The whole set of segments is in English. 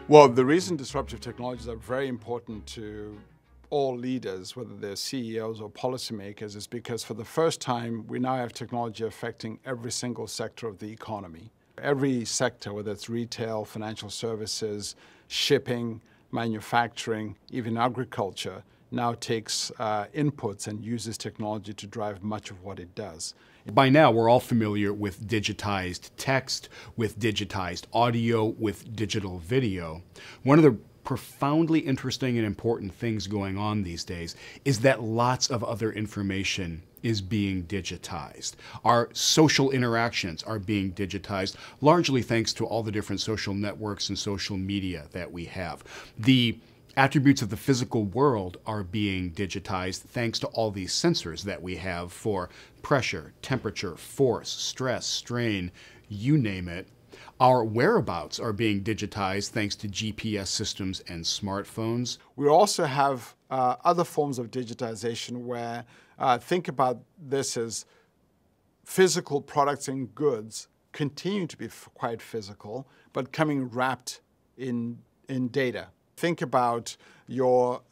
Well, the reason disruptive technologies are very important to all leaders, whether they're CEOs or policymakers, is because for the first time, we now have technology affecting every single sector of the economy. Every sector, whether it's retail, financial services, shipping, manufacturing, even agriculture, now takes inputs and uses technology to drive much of what it does. By now, we're all familiar with digitized text, with digitized audio, with digital video. One of the profoundly interesting and important things going on these days is that lots of other information is being digitized. Our social interactions are being digitized, largely thanks to all the different social networks and social media that we have. The attributes of the physical world are being digitized thanks to all these sensors that we have for pressure, temperature, force, stress, strain, you name it. Our whereabouts are being digitized thanks to GPS systems and smartphones. We also have other forms of digitization where, think about this as physical products and goods continue to be quite physical, but coming wrapped in data. Think about your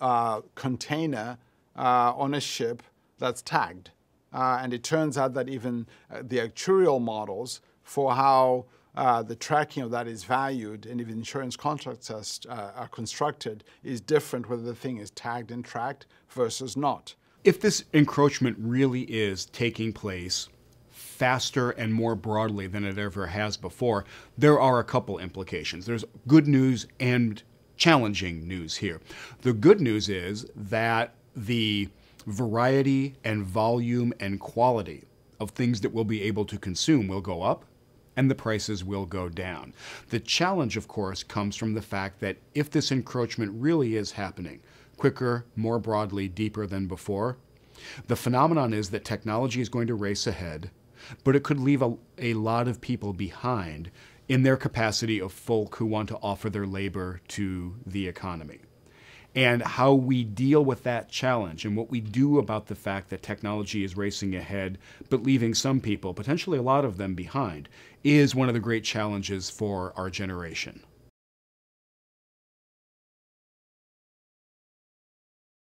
container on a ship that's tagged. And it turns out that even the actuarial models for how the tracking of that is valued and even insurance contracts are constructed is different whether the thing is tagged and tracked versus not. If this encroachment really is taking place faster and more broadly than it ever has before, there are a couple implications. There's good news and challenging news here. The good news is that the variety and volume and quality of things that we'll be able to consume will go up and the prices will go down. The challenge, of course, comes from the fact that if this encroachment really is happening quicker, more broadly, deeper than before, the phenomenon is that technology is going to race ahead, but it could leave a lot of people behind in their capacity of folk who want to offer their labor to the economy. And how we deal with that challenge and what we do about the fact that technology is racing ahead but leaving some people, potentially a lot of them, behind, is one of the great challenges for our generation.